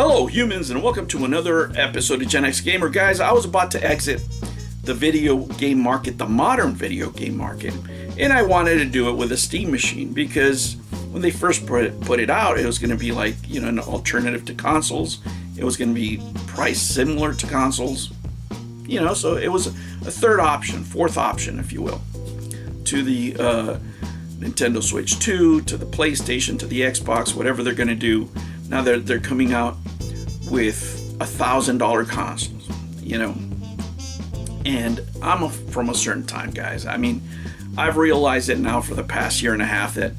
Hello humans, and welcome to another episode of Gen X Gamer. Guys, I was about to exit the video game market, the modern video game market, and I wanted to do it with a Steam machine because when they first put it out, it was going to be like, an alternative to consoles. It was going to be priced similar to consoles, so it was a third option, fourth option, if you will, to the Nintendo Switch 2, to the PlayStation, to the Xbox, whatever they're going to do. Now they're coming out with $1,000 consoles, and I'm from a certain time, guys. I mean, I've realized it now for the past year and a half that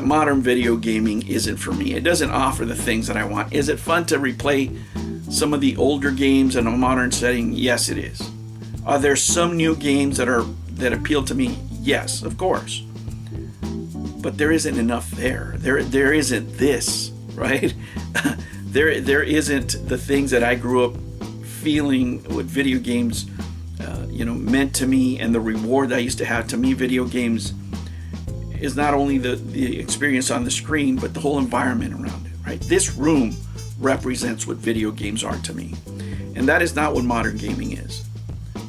modern video gaming isn't for me. It doesn't offer the things that I want. Is it fun to replay some of the older games in a modern setting? Yes, it is. Are there some new games that appeal to me? Yes, of course. But there isn't enough there. There isn't this, right? there isn't the things that I grew up feeling with video games, meant to me, and the reward I used to have. To me, video games is not only the experience on the screen, but the whole environment around it, right? This room represents what video games are to me. And that is not what modern gaming is.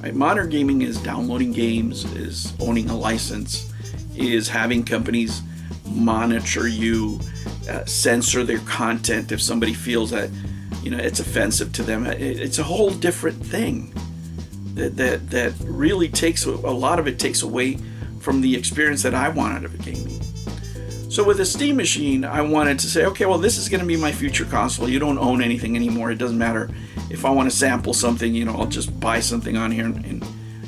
Right? Modern gaming is downloading games, is owning a license, is having companies monitor you, censor their content if somebody feels that it's offensive to them. It's a whole different thing that really takes a lot of it takes away from the experience that I want out of gaming. So with a Steam machine, I wanted to say, okay, well, this is going to be my future console. You don't own anything anymore. It doesn't matter if I want to sample something. I'll just buy something on here, and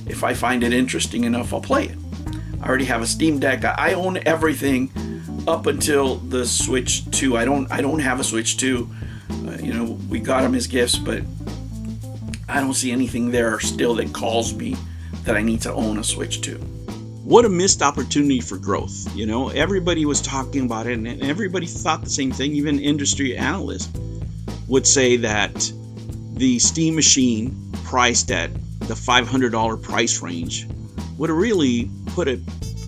if I find it interesting enough, I'll play it. I already have a Steam Deck. I own everything up until the Switch 2. I don't have a Switch 2. We got them as gifts, but I don't see anything there still that calls me that I need to own a Switch 2. What a missed opportunity for growth. Everybody was talking about it, and everybody thought the same thing. Even industry analysts would say that the Steam machine priced at the $500 price range would have really put it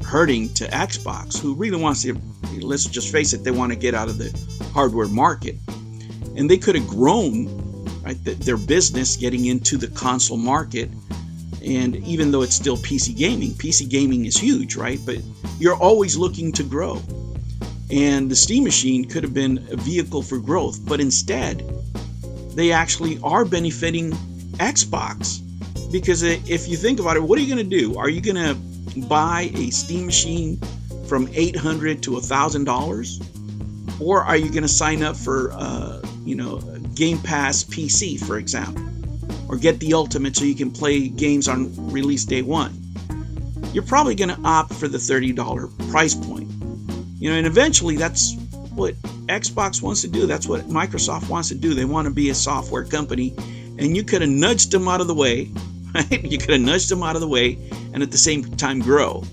hurting to Xbox, who really wants to, let's just face it, they want to get out of the hardware market. And they could have grown, right, their business getting into the console market. And even though it's still PC gaming is huge, right? But you're always looking to grow. And the Steam machine could have been a vehicle for growth, but instead, they actually are benefiting Xbox. Because if you think about it, what are you going to do? Are you going to buy a Steam machine from $800 to $1,000? Or are you going to sign up for, Game Pass PC, for example? Or get the Ultimate so you can play games on release day one? You're probably going to opt for the $30 price point. And eventually that's what Xbox wants to do. That's what Microsoft wants to do. They want to be a software company. And you could have nudged them out of the way, right? You could have nudged them out of the way and at the same time grow.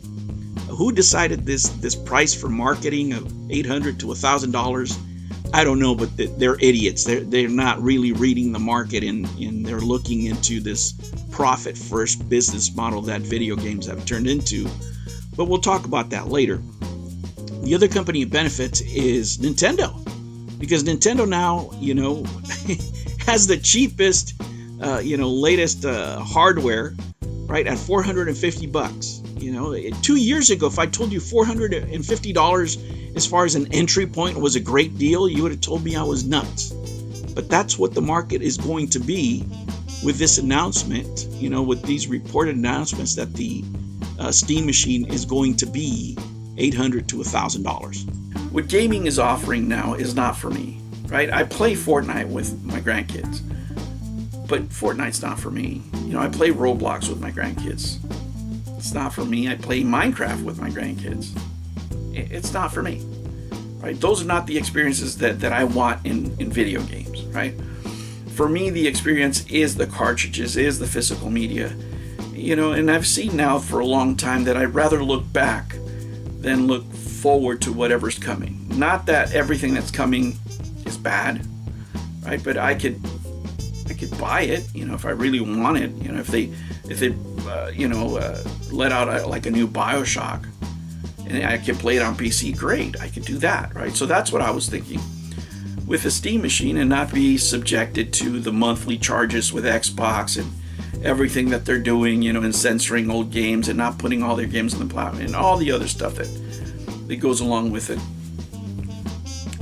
Who decided this price for marketing of $800 to $1,000? I don't know, but they're idiots. They're not really reading the market, and they're looking into this profit-first business model that video games have turned into. But we'll talk about that later. The other company it benefits is Nintendo, because Nintendo now, has the cheapest, latest hardware, right, at $450. 2 years ago, if I told you $450 as far as an entry point was a great deal, you would have told me I was nuts. But that's what the market is going to be with this announcement, with these reported announcements that the Steam machine is going to be $800 to $1,000. What gaming is offering now is not for me, right? I play Fortnite with my grandkids, but Fortnite's not for me. I play Roblox with my grandkids. It's not for me. I play Minecraft with my grandkids. It's not for me, right? Those are not the experiences that I want in video games, right? For me, the experience is the cartridges, is the physical media, and I've seen now for a long time that I'd rather look back than look forward to whatever's coming. Not that everything that's coming is bad, right? But I could buy it, if I really want it. If they let out a new BioShock, and I can play it on PC, great, I could do that, right? So that's what I was thinking. with a Steam machine and not be subjected to the monthly charges with Xbox and everything that they're doing, and censoring old games and not putting all their games on the platform and all the other stuff that goes along with it.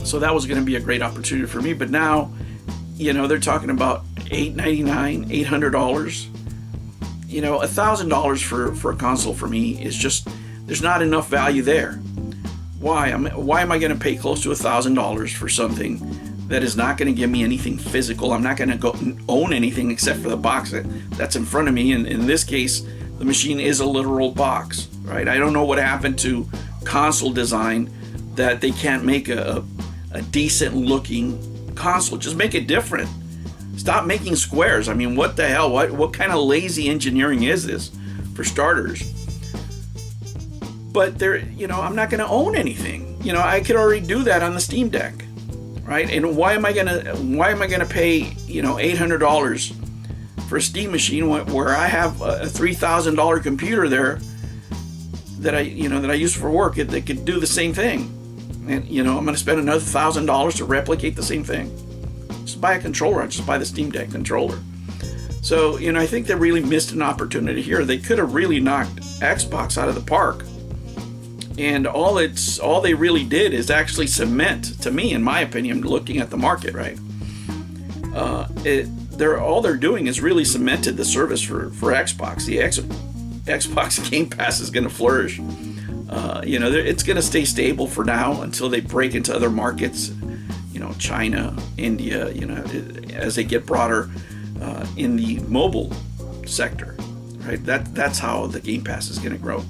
So that was going to be a great opportunity for me. But now, they're talking about $899, $800. $1,000 for a console for me is just, there's not enough value there. Why am I going to pay close to $1,000 for something that is not going to give me anything physical? I'm not going to go own anything except for the box that's in front of me. And in this case, the machine is a literal box, right? I don't know what happened to console design that they can't make a decent looking console. Just make it different. Stop making squares. I mean, what the hell? What kind of lazy engineering is this, for starters? But I'm not going to own anything. I could already do that on the Steam Deck, right? And why am I gonna pay $800 for a Steam machine where I have a $3,000 computer there that I use for work that could do the same thing? And I'm going to spend another $1,000 to replicate the same thing. Just buy a controller. I just buy the Steam Deck controller. So I think they really missed an opportunity here. They could have really knocked Xbox out of the park. And all they really did is actually cement, to me, in my opinion, looking at the market, right? All they're doing is really cemented the service for Xbox. The Xbox Game Pass is going to flourish. It's going to stay stable for now until they break into other markets, China, India, as they get broader in the mobile sector, right? That's how the Game Pass is going to grow.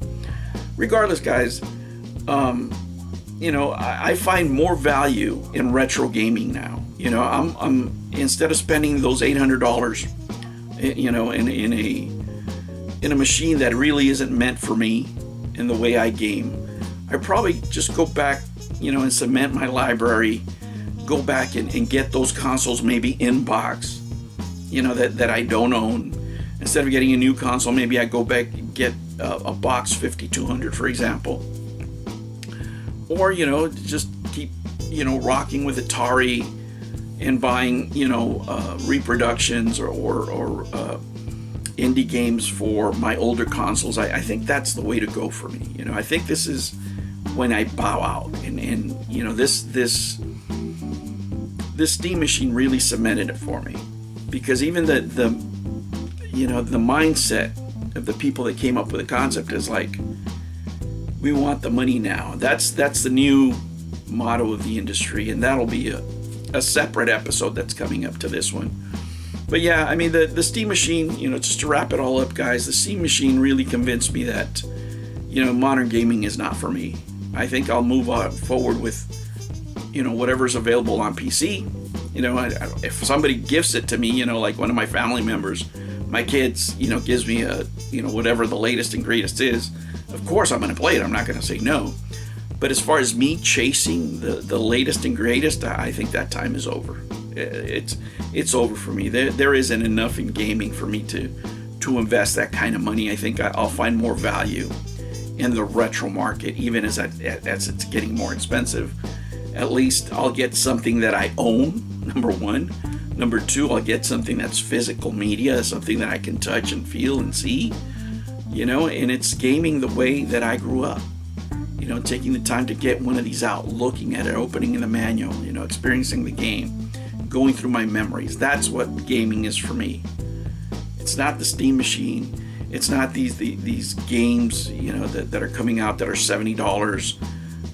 Regardless, guys, I find more value in retro gaming now. I'm instead of spending those $800, in a machine that really isn't meant for me in the way I game, I probably just go back, and cement my library, go back and get those consoles maybe in box, that I don't own. Instead of getting a new console, maybe I go back and get a box 5200, for example. Or, just keep, rocking with Atari and buying, reproductions or indie games for my older consoles. I think that's the way to go for me. I think this is when I bow out. And this Steam machine really cemented it for me. Because even the mindset of the people that came up with the concept is like, we want the money now. That's the new motto of the industry, and that'll be a separate episode that's coming up to this one. But yeah, I mean, the Steam machine, just to wrap it all up, guys, the Steam machine really convinced me that, modern gaming is not for me. I think I'll move on forward with, whatever's available on PC. If somebody gifts it to me, like one of my family members, my kids, gives me a, whatever the latest and greatest is, of course I'm going to play it. I'm not going to say no. But as far as me chasing the latest and greatest, I think that time is over. It's over for me. There isn't enough in gaming for me to invest that kind of money. I think I'll find more value in the retro market, even as it's getting more expensive. At least I'll get something that I own, number one. Number two, I'll get something that's physical media, something that I can touch and feel and see, and it's gaming the way that I grew up. Taking the time to get one of these out, looking at it, opening in the manual, experiencing the game, going through my memories. That's what gaming is for me. It's not the Steam machine. It's not these games, that are coming out that are $70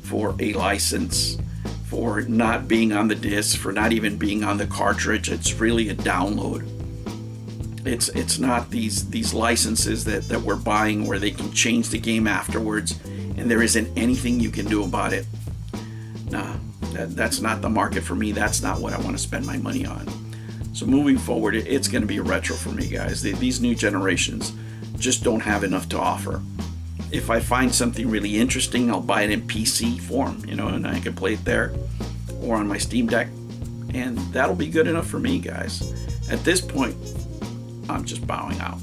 for a license, for not being on the disc, for not even being on the cartridge. It's really a download. It's not these licenses that we're buying where they can change the game afterwards and there isn't anything you can do about it. Nah, that's not the market for me. That's not what I want to spend my money on. So moving forward, it's going to be a retro for me, guys. These new generations just don't have enough to offer. If I find something really interesting, I'll buy it in PC form, and I can play it there or on my Steam Deck, and that'll be good enough for me, guys. At this point, I'm just bowing out.